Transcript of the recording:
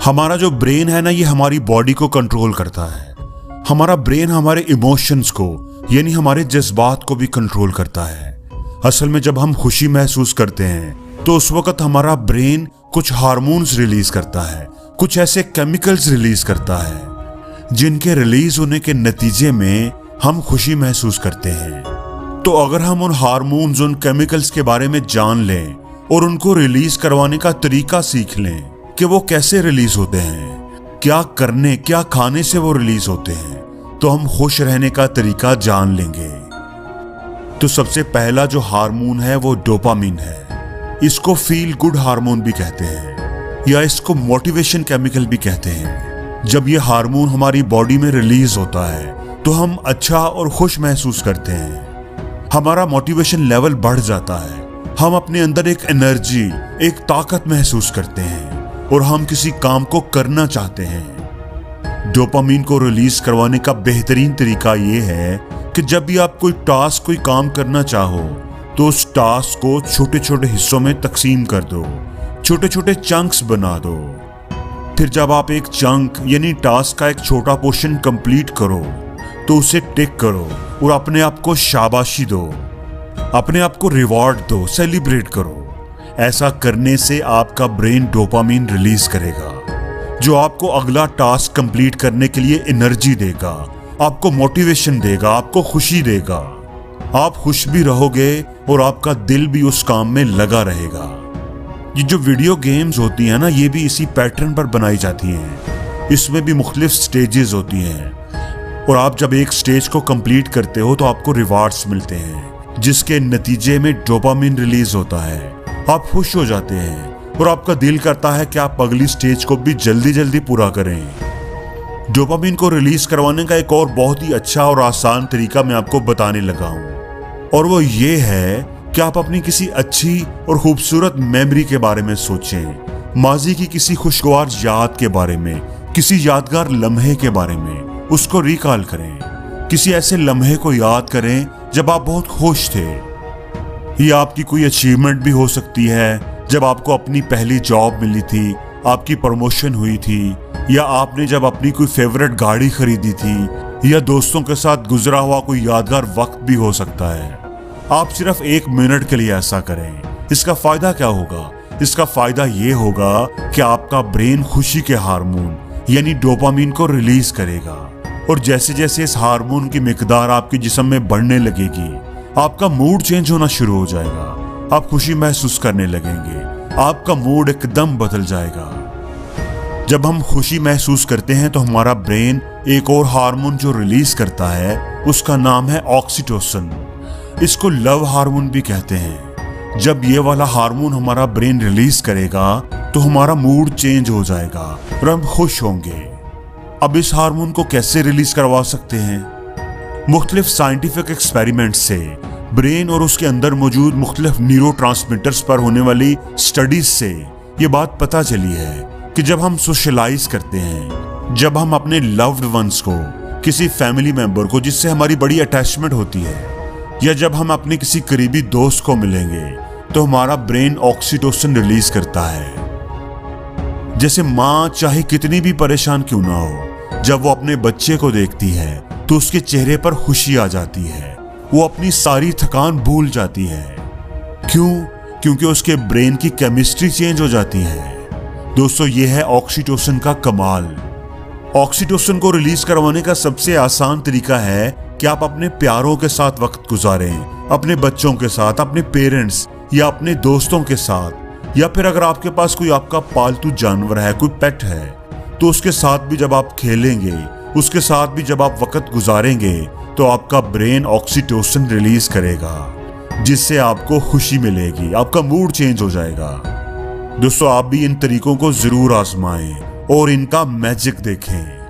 हमारा जो ब्रेन है ना, ये हमारी बॉडी को कंट्रोल करता है। हमारा ब्रेन हमारे इमोशंस को यानी हमारे जज्बात को भी कंट्रोल करता है। असल में जब हम खुशी महसूस करते हैं तो उस वक्त हमारा ब्रेन कुछ हार्मोन्स रिलीज करता है, कुछ ऐसे केमिकल्स रिलीज करता है जिनके रिलीज होने के नतीजे में हम खुशी महसूस करते हैं। तो अगर हम उन हार्मोन्स, उन केमिकल्स के बारे में जान लें और उनको रिलीज करवाने का तरीका सीख लें कि वो कैसे रिलीज होते हैं, क्या खाने से वो रिलीज होते हैं, तो हम खुश रहने का तरीका जान लेंगे। तो सबसे पहला जो हार्मोन है वो डोपामिन है। इसको फील गुड हार्मोन भी कहते हैं या इसको मोटिवेशन केमिकल भी कहते हैं। जब ये हार्मोन हमारी बॉडी में रिलीज होता है तो हम अच्छा और खुश महसूस करते हैं। हमारा मोटिवेशन लेवल बढ़ जाता है, हम अपने अंदर एक एनर्जी, एक ताकत महसूस करते हैं और हम किसी काम को करना चाहते हैं। डोपामिन को रिलीज करवाने का बेहतरीन तरीका ये है कि जब भी आप कोई टास्क, कोई काम करना चाहो तो उस टास्क को छोटे छोटे हिस्सों में तकसीम कर दो, छोटे छोटे चंक्स बना दो। फिर जब आप एक चंक यानी टास्क का एक छोटा पोर्शन कंप्लीट करो तो उसे टिक करो और अपने आप को शाबाशी दो, अपने आप को रिवॉर्ड दो, सेलिब्रेट करो। ऐसा करने से आपका ब्रेन डोपामिन रिलीज करेगा जो आपको अगला टास्क कंप्लीट करने के लिए एनर्जी देगा, आपको मोटिवेशन देगा, आपको खुशी देगा। आप खुश भी रहोगे और आपका दिल भी उस काम में लगा रहेगा। ये जो वीडियो गेम्स होती हैं ना, ये भी इसी पैटर्न पर बनाई जाती हैं। इसमें भी मुख्तलिफ स्टेजेस होती हैं और आप जब एक स्टेज को कंप्लीट करते हो तो आपको रिवार्ड्स मिलते हैं जिसके नतीजे में डोपामिन रिलीज होता है। आप खुश हो जाते हैं और आपका दिल करता है कि आप अगली स्टेज को भी जल्दी जल्दी पूरा करें। डोपामिन को रिलीज करवाने का एक और बहुत ही अच्छा और आसान तरीका मैं आपको बताने लगा हूं और वो ये है कि आप अपनी किसी अच्छी और खूबसूरत मेमोरी के बारे में सोचें, माजी की किसी खुशगवार याद के बारे में, किसी यादगार लम्हे के बारे में उसको रिकॉल करें। किसी ऐसे लम्हे को याद करें जब आप बहुत खुश थे। ये आपकी कोई अचीवमेंट भी हो सकती है, जब आपको अपनी पहली जॉब मिली थी, आपकी प्रमोशन हुई थी, या आपने जब अपनी कोई फेवरेट गाड़ी खरीदी थी, या दोस्तों के साथ गुजरा हुआ कोई यादगार वक्त भी हो सकता है। आप सिर्फ 1 मिनट के लिए ऐसा करें। इसका फायदा क्या होगा? इसका फायदा ये होगा कि आपका ब्रेन खुशी के हार्मोन यानी डोपामिन को रिलीज करेगा और जैसे जैसे इस हार्मोन की मिकदार आपके जिस्म में बढ़ने लगेगी, आपका मूड चेंज होना शुरू हो जाएगा। आप खुशी महसूस करने लगेंगे, आपका मूड एकदम बदल जाएगा। जब हम खुशी महसूस करते हैं तो हमारा ब्रेन एक और हार्मोन जो रिलीज करता है उसका नाम है ऑक्सीटोसिन। इसको लव हार्मोन भी कहते हैं। जब ये वाला हार्मोन हमारा ब्रेन रिलीज करेगा तो हमारा मूड चेंज हो जाएगा और हम खुश होंगे। अब इस हार्मोन को कैसे रिलीज करवा सकते हैं? मुख्तलिफ साइंटिफिक एक्सपेरिमेंट से ब्रेन और उसके अंदर मौजूद मुख्तलिफ न्यूरोट्रांसमीटर्स पर होने वाली स्टडीज से ये बात पता चली है कि जब हम सोशलाइज करते हैं, जब हम अपने लव्ड वंस को, किसी फैमिली मेंबर को जिससे हमारी बड़ी अटैचमेंट होती है, या जब हम अपने किसी करीबी दोस्त को मिलेंगे तो हमारा ब्रेन ऑक्सीटोसिन रिलीज करता है। जैसे माँ चाहे कितनी भी परेशान क्यों ना हो, जब वो अपने बच्चे को देखती है तो उसके चेहरे पर खुशी आ जाती है, वो अपनी सारी थकान भूल जाती है। क्यों? क्योंकि उसके ब्रेन की केमिस्ट्री चेंज हो जाती है। दोस्तों, ये है ऑक्सीटोसिन का कमाल। ऑक्सीटोसिन को रिलीज करवाने का सबसे आसान तरीका है कि आप अपने प्यारों के साथ वक्त गुजारें, अपने बच्चों के साथ, अपने पेरेंट्स या अपने दोस्तों के साथ, या फिर अगर आपके पास कोई आपका पालतू जानवर है, कोई पेट है, तो उसके साथ भी जब आप खेलेंगे, उसके साथ भी जब आप वक्त गुजारेंगे तो आपका ब्रेन ऑक्सीटोसिन रिलीज करेगा जिससे आपको खुशी मिलेगी, आपका मूड चेंज हो जाएगा। दोस्तों, आप भी इन तरीकों को जरूर आजमाएं और इनका मैजिक देखें।